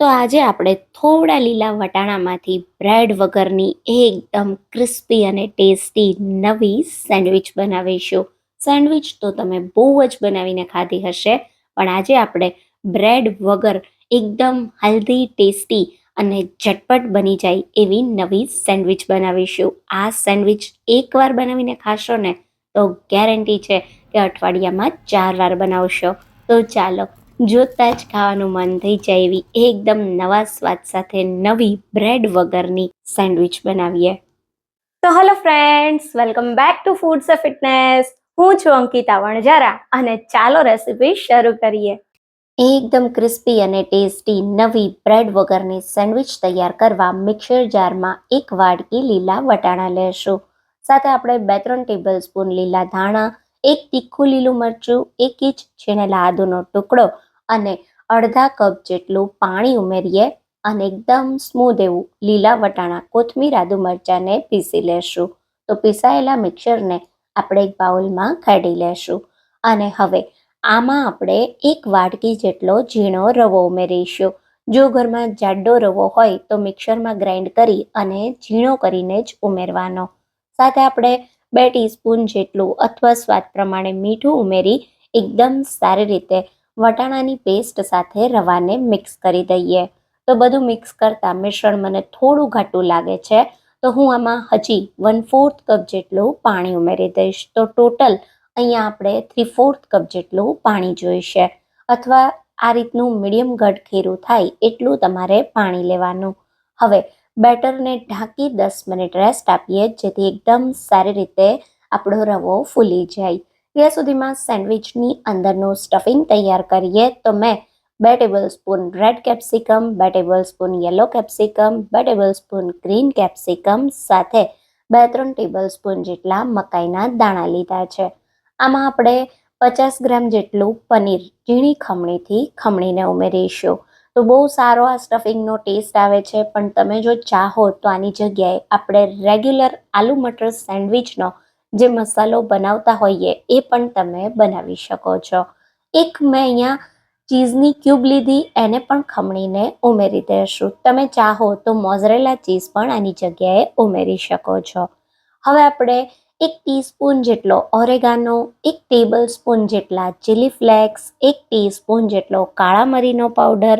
તો આજે આપણે થોડા લીલા વટાણામાંથી બ્રેડ વગરની એકદમ ક્રિસ્પી અને ટેસ્ટી નવી સેન્ડવિચ બનાવીશું. સેન્ડવિચ તો તમે બહુ જ બનાવીને ખાધી હશે, પણ આજે આપણે બ્રેડ વગર એકદમ હેલ્ધી, ટેસ્ટી અને ઝટપટ બની જાય એવી નવી સેન્ડવિચ બનાવીશું. આ સેન્ડવિચ એકવાર બનાવીને ખાશો ને તો ગેરંટી છે કે અઠવાડિયામાં 4 વાર બનાવશો. તો ચાલો, જોતા જ ખાવાનું મન થઈ જાય એવી એકદમ નવા સ્વાદ સાથે નવી બ્રેડ વગરની સેન્ડવિચ બનાવીએ. તો hello friends, welcome back to foods of fitness. હું છું અંકિતા વણજારા અને ચાલો રેસીપી શરૂ કરીએ. એકદમ ક્રિસ્પી અને ટેસ્ટી નવી બ્રેડ વગરની સેન્ડવિચ તૈયાર કરવા મિક્સર જારમાં 1 વાટકી લીલા વટાણા લેશું. સાથે આપણે 2-3 ટેબલ સ્પૂન લીલા ધાણા, 1 તીખું લીલું મરચું, 1 ઇંચ છીણેલા આદુનો ટુકડો અને અડધા કપ જેટલું પાણી ઉમેરીએ અને એકદમ સ્મૂધ એવું લીલા વટાણા, કોથમીર, આદુ મરચાંને પીસી લેશું. તો પીસાયેલા મિક્સરને આપણે એક બાઉલમાં કાઢી લેશું. અને હવે આમાં આપણે 1 વાટકી જેટલો ઝીણો રવો ઉમેરીશું. જો ઘરમાં જાડો રવો હોય તો મિક્સરમાં ગ્રાઇન્ડ કરી અને ઝીણો કરીને જ ઉમેરવાનો. સાથે આપણે 2 ટીસ્પૂન જેટલું અથવા સ્વાદ પ્રમાણે મીઠું ઉમેરી એકદમ સારી રીતે વટાણાની પેસ્ટ સાથે રવાને મિક્સ કરી દઈએ. તો બધું મિક્સ કરતાં મિશ્રણ મને થોડું ઘાટું લાગે છે, તો હું આમાં હજી 1/4 કપ જેટલું પાણી ઉમેરી દઈશ. તો ટોટલ અહીંયા આપણે 3/4 કપ જેટલું પાણી જોઈશે, અથવા આ રીતનું મીડિયમ ઘટ ખીરું થાય એટલું તમારે પાણી લેવાનું. હવે બેટરને ઢાંકી 10 મિનિટ રેસ્ટ આપીએ, જેથી એકદમ સારી રીતે આપણો રવો ફૂલી જાય. ત્યાં સુધીમાં સેન્ડવિચની અંદરનું સ્ટફિંગ તૈયાર કરીએ. તો મેં 2 table spoon red capsicum, 2 table spoon yellow capsicum, 2 table spoon green capsicum સાથે 2-3 ટેબલ સ્પૂન જેટલા મકાઈના દાણા લીધા છે. આમાં આપણે 50 ગ્રામ જેટલું પનીર ઝીણી ખમણીથી ખમણીને ઉમેરીશું. તો બહુ સારો આ સ્ટફિંગનો ટેસ્ટ આવે છે, પણ તમે જો ચાહો તો આની જગ્યાએ આપણે રેગ્યુલર આલુ મટર સેન્ડવિચનો જે મસાલો બનાવતા હોઈએ એ પણ તમે બનાવી શકો છો. એક મેં અહીંયા ચીઝની ક્યુબ લીધી, એને પણ ખમણીને ઉમેરી દઈશું. તમે ચાહો તો મોઝરેલા ચીઝ પણ આની જગ્યાએ ઉમેરી શકો છો. હવે આપણે 1 ટીસ્પૂન જેટલો ઓરેગાનો, 1 ટેબલ સ્પૂન જેટલા ચીલી ફ્લેક્સ, 1 ટીસ્પૂન જેટલો કાળા મરીનો પાવડર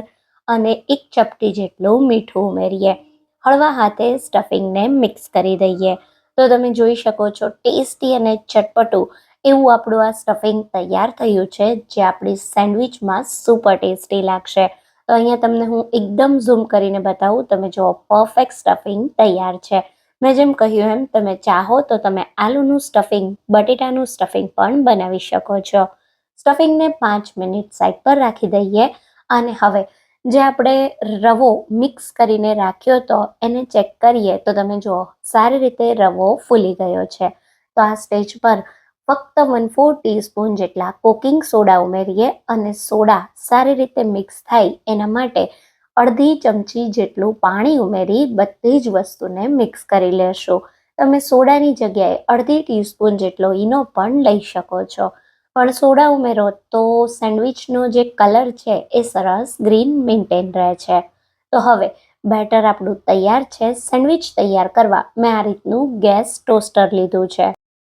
અને 1 ચપટી જેટલું મીઠું ઉમેરીએ. હળવા હાથે સ્ટફિંગને મિક્સ કરી દઈએ. તો તમે જોઈ શકો છો ટેસ્ટી અને ચટપટું એવું આપણું આ સ્ટફિંગ તૈયાર થયું છે, જે આપણી સેન્ડવિચમાં સુપર ટેસ્ટી લાગશે. તો અહીંયા તમને હું એકદમ ઝૂમ કરીને બતાવું. તમે જો પરફેક્ટ સ્ટફિંગ તૈયાર છે. મેં જેમ કહ્યું એમ તમે ચાહો તો તમે આલુનું સ્ટફિંગ, બટેટાનું સ્ટફિંગ પણ બનાવી શકો છો. સ્ટફિંગને 5 મિનિટ સાઈડ પર રાખી દઈએ. અને હવે જે આપણે રવો મિક્સ કરીને રાખ્યો હતો એને ચેક કરીએ. તો તમે જુઓ સારી રીતે રવો ફૂલી ગયો છે. તો આ સ્ટેજ પર ફક્ત 1/4 ટીસ્પૂન જેટલા કુકિંગ સોડા ઉમેરીએ અને સોડા સારી રીતે મિક્સ થાય એના માટે અડધી ચમચી જેટલું પાણી ઉમેરી બધી જ વસ્તુને મિક્સ કરી લેશું. તમે સોડાની જગ્યાએ અડધી ટીસ્પૂન જેટલો ઈનો પણ લઈ શકો છો, પણ સોડા ઉમેરો તો સેન્ડવિચનો જે કલર છે એ સરસ ગ્રીન મેન્ટેન રહે છે. તો હવે બેટર આપણું તૈયાર છે. સેન્ડવિચ તૈયાર કરવા મેં આ રીતનું ગેસ ટોસ્ટર લીધું છે.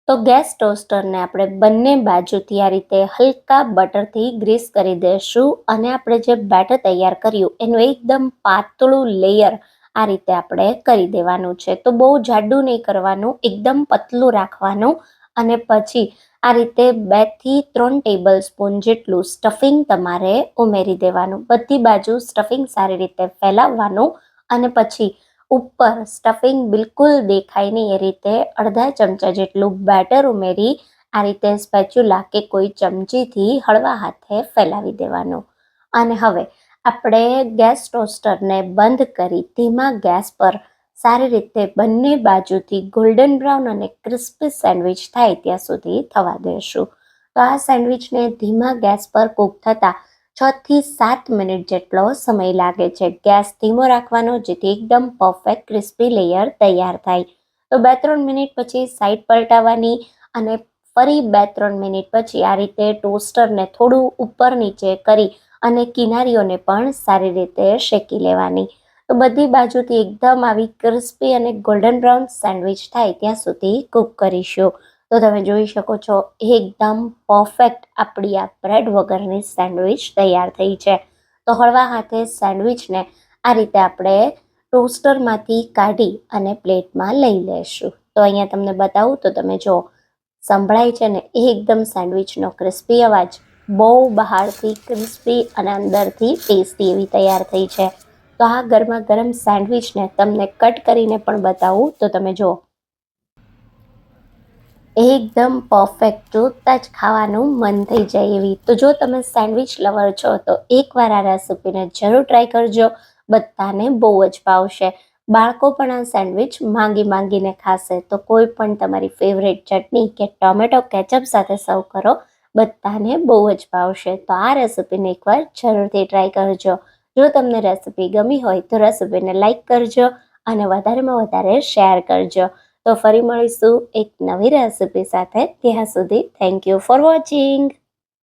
તો ગેસ ટોસ્ટરને આપણે બંને બાજુથી આ રીતે હલકા બટરથી ગ્રીસ કરી દઈશું અને આપણે જે બેટર તૈયાર કર્યું એનું એકદમ પાતળું લેયર આ રીતે આપણે કરી દેવાનું છે. તો બહુ જાડું નહીં કરવાનું, એકદમ પતલું રાખવાનું. અને પછી આ રીતે 2 થી 3 ટેબલ સ્પૂન જેટલું સ્ટફિંગ તમારે ઉમેરી દેવાનું. બધી બાજુ સ્ટફિંગ સારી રીતે ફેલાવવાનું અને પછી ઉપર સ્ટફિંગ બિલકુલ દેખાય નહીં એ રીતે અડધા ચમચા જેટલું બેટર ઉમેરી આ રીતે સ્પેચ્યુલા કે કોઈ ચમચીથી હળવા હાથે ફેલાવી દેવાનું. અને હવે આપણે ગેસ ટોસ્ટરને બંધ કરી ધીમા ગેસ પર સારી રીતે બંને બાજુથી ગોલ્ડન બ્રાઉન અને ક્રિસ્પી સેન્ડવિચ થાય ત્યાં સુધી થવા દેશું. તો આ સેન્ડવિચને ધીમા ગેસ પર કૂક થતાં 6 થી 7 મિનિટ જેટલો સમય લાગે છે. ગેસ ધીમો રાખવાનો, જેથી એકદમ પરફેક્ટ ક્રિસ્પી લેયર તૈયાર થાય. તો 2-3 મિનિટ પછી સાઈડ પલટાવવાની અને ફરી 2-3 મિનિટ પછી આ રીતે ટોસ્ટરને થોડું ઉપર નીચે કરી અને કિનારીઓને પણ સારી રીતે શેકી લેવાની. તો બધી બાજુથી એકદમ આવી ક્રિસ્પી અને ગોલ્ડન બ્રાઉન સેન્ડવિચ થાય ત્યાં સુધી કૂક કરીશું. તો તમે જોઈ શકો છો એકદમ પરફેક્ટ આપણી આ બ્રેડ વગરની સેન્ડવિચ તૈયાર થઈ છે. તો હળવા હાથે સેન્ડવિચને આ રીતે આપણે ટોસ્ટરમાંથી કાઢી અને પ્લેટમાં લઈ લેશું. તો અહીંયા તમને બતાવું તો તમે જો સંભળાય છે ને એકદમ સેન્ડવિચનો ક્રિસ્પી અવાજ, બહુ બહારથી ક્રિસ્પી અને અંદરથી ટેસ્ટી એવી તૈયાર થઈ છે. તો આ ગરમા ગરમ સેન્ડવિચને તમને કટ કરીને પણ બતાવું તો તમે જો એકદમ પરફેક્ટ, જોતાં જ ખાવાનું મન થઈ જાય એવી. તો જો તમે સેન્ડવિચ લવર છો તો એકવાર આ રેસિપીને જરૂર ટ્રાય કરજો, બધાને બહુ જ ભાવશે. બાળકો પણ આ સેન્ડવિચ માંગીને ખાશે. તો કોઈ પણ તમારી ફેવરેટ ચટણી કે ટોમેટો કેચઅપ સાથે સર્વ કરો, બધાને બહુ જ ભાવશે. તો આ રેસિપીને એકવાર જરૂરથી ટ્રાય કરજો. જો તમને રેસિપી ગમી હોય તો રેસિપીને લાઈક કરજો અને વધારેમાં વધારે શેર કરજો. તો ફરી મળીશું એક નવી રેસિપી સાથે. ત્યાં સુધી થેન્ક યુ ફોર વોચિંગ.